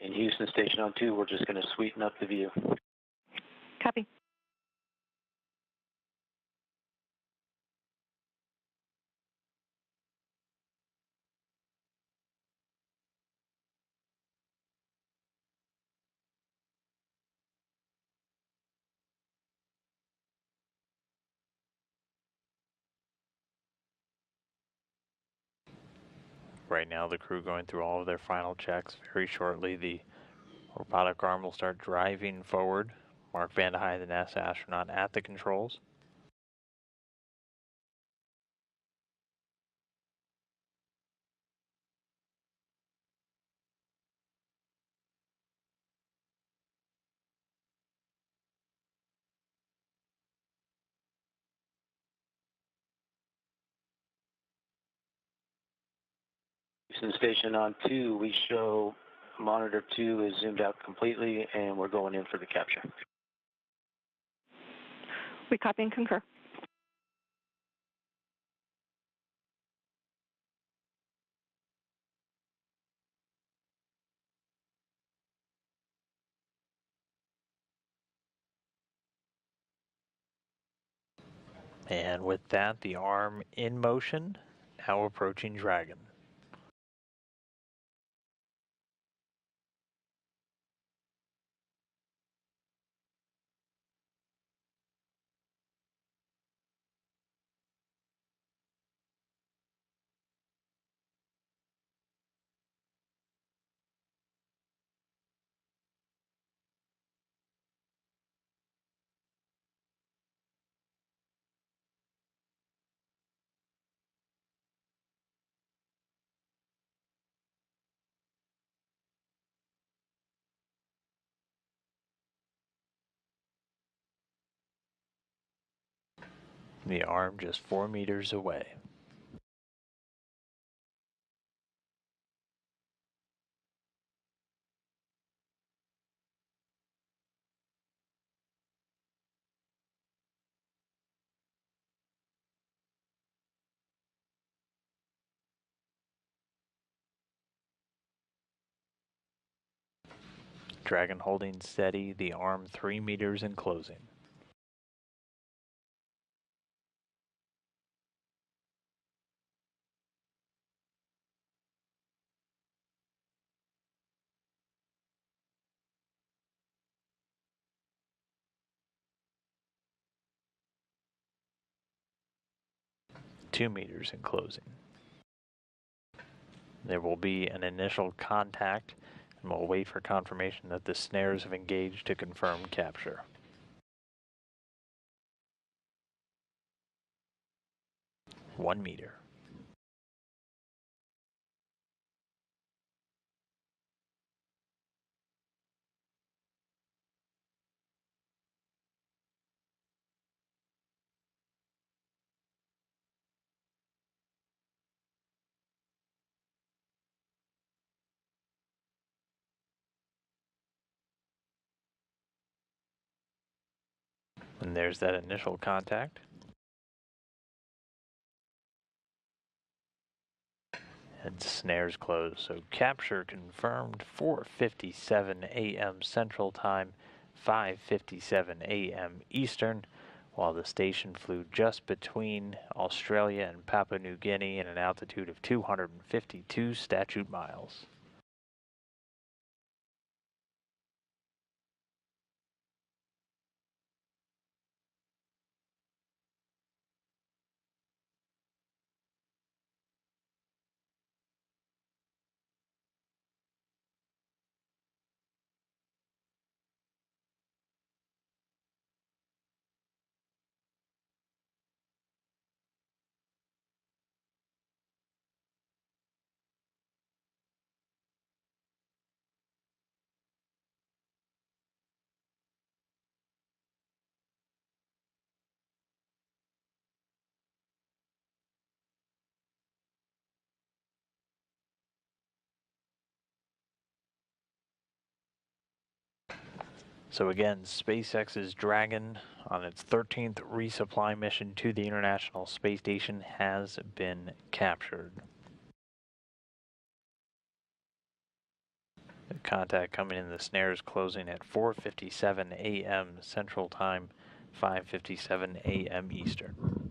In Houston Station on 2, we're just going to sweeten up the view. Copy. Right now, the crew going through all of their final checks. Very shortly, the robotic arm will start driving forward. Mark Vande Hei, the NASA astronaut, at the controls. Houston Station on 2, we show monitor 2 is zoomed out completely, and we're going in for the capture. We copy and concur. And with that, the arm in motion, now approaching Dragon. The arm just 4 meters away. Dragon holding steady, the arm 3 meters and closing. Two meters and closing. There will be an initial contact, and we'll wait for confirmation that the snares have engaged to confirm capture. One meter. And there's that initial contact. And snares closed. So capture confirmed, 4:57 a.m. Central Time, 5:57 a.m. Eastern, while the station flew just between Australia and Papua New Guinea at an altitude of 252 statute miles. So again, SpaceX's Dragon on its 13th resupply mission to the International Space Station has been captured. The contact coming in, the snares closing at 4:57 a.m. Central Time, 5:57 a.m. Eastern.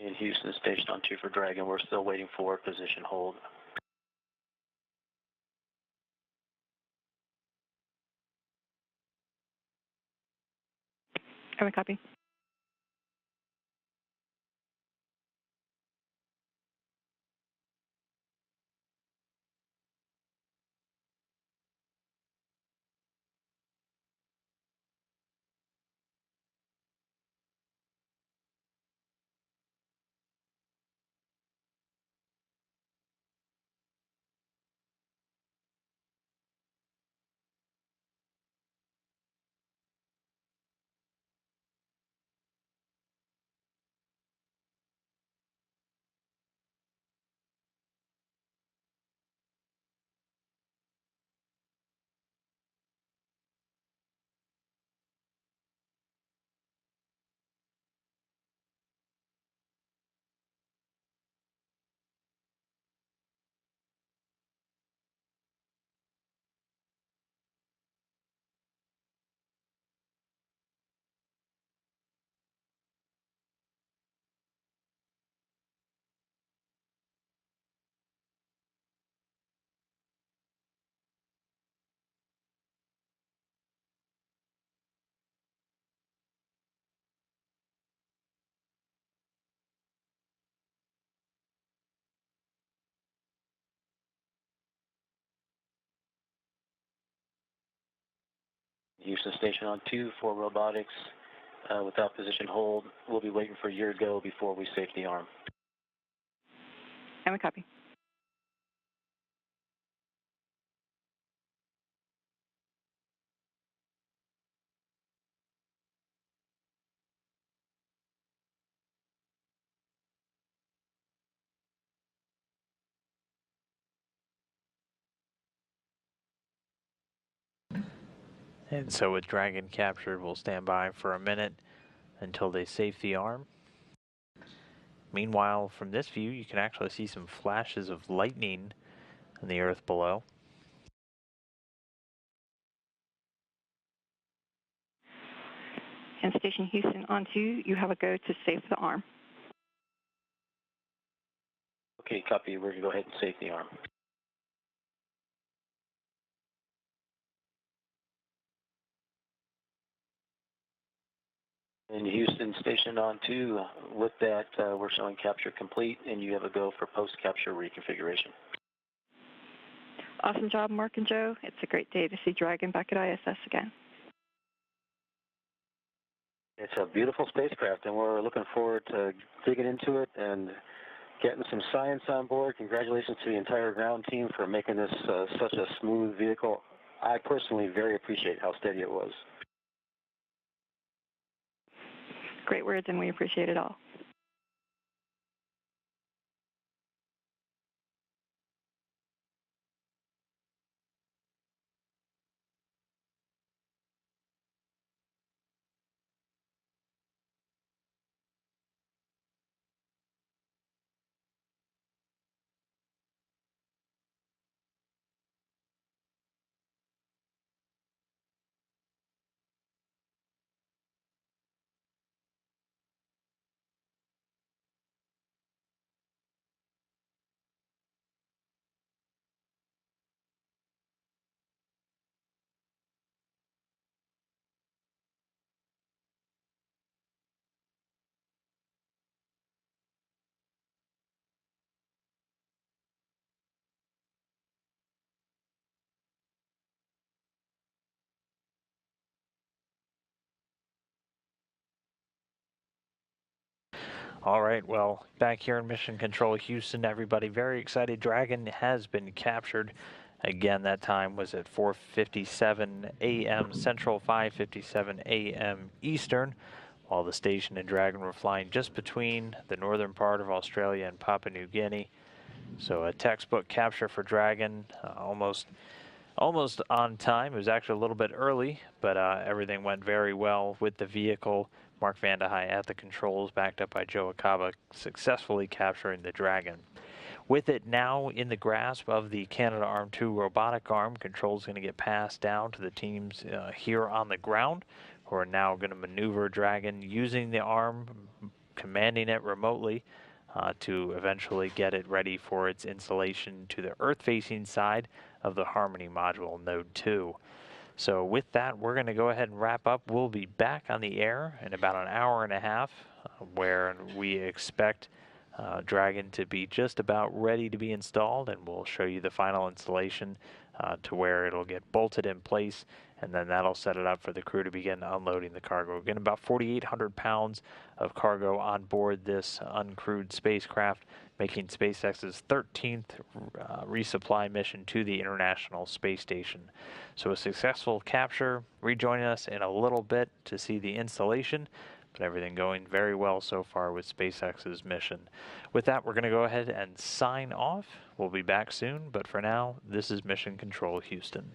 In Houston, station on 2 for Dragon. We're still waiting for position hold. Every copy. Houston, station on 2 for robotics. Without position hold, we'll be waiting for your go before we safety arm. Every copy. And so with Dragon captured, we'll stand by for a minute until they safe the arm. Meanwhile, from this view, you can actually see some flashes of lightning on the earth below. And Station Houston on 2, you have a go to safe the arm. Okay, copy. We're going to go ahead and safety arm. In Houston, station on 2, with that, we're showing capture complete, and you have a go for post-capture reconfiguration. Awesome job, Mark and Joe. It's a great day to see Dragon back at ISS again. It's a beautiful spacecraft, and we're looking forward to digging into it and getting some science on board. Congratulations to the entire ground team for making this such a smooth vehicle. I personally very appreciate how steady it was. Great words, and we appreciate it all. All right, well, back here in Mission Control Houston, everybody very excited. Dragon has been captured. Again, that time was at 4:57 a.m. Central, 5:57 a.m. Eastern, while the station and Dragon were flying just between the northern part of Australia and Papua New Guinea. So a textbook capture for Dragon, almost on time. It was actually a little bit early, but everything went very well with the vehicle. Mark Van de Hei at the controls, backed up by Joe Acaba, successfully capturing the Dragon. With it now in the grasp of the Canadarm2 robotic arm, controls going to get passed down to the teams here on the ground, who are now going to maneuver Dragon using the arm, commanding it remotely to eventually get it ready for its installation to the Earth-facing side of the Harmony module, Node 2. So with that, we're going to go ahead and wrap up. We'll be back on the air in about an hour and a half, where we expect Dragon to be just about ready to be installed, and we'll show you the final installation to where it'll get bolted in place, and then that'll set it up for the crew to begin unloading the cargo. Again, about 4,800 pounds of cargo on board this uncrewed spacecraft, making SpaceX's 13th resupply mission to the International Space Station. So a successful capture. Rejoining us in a little bit to see the installation, but everything going very well so far with SpaceX's mission. With that, we're going to go ahead and sign off. We'll be back soon, but for now, this is Mission Control Houston.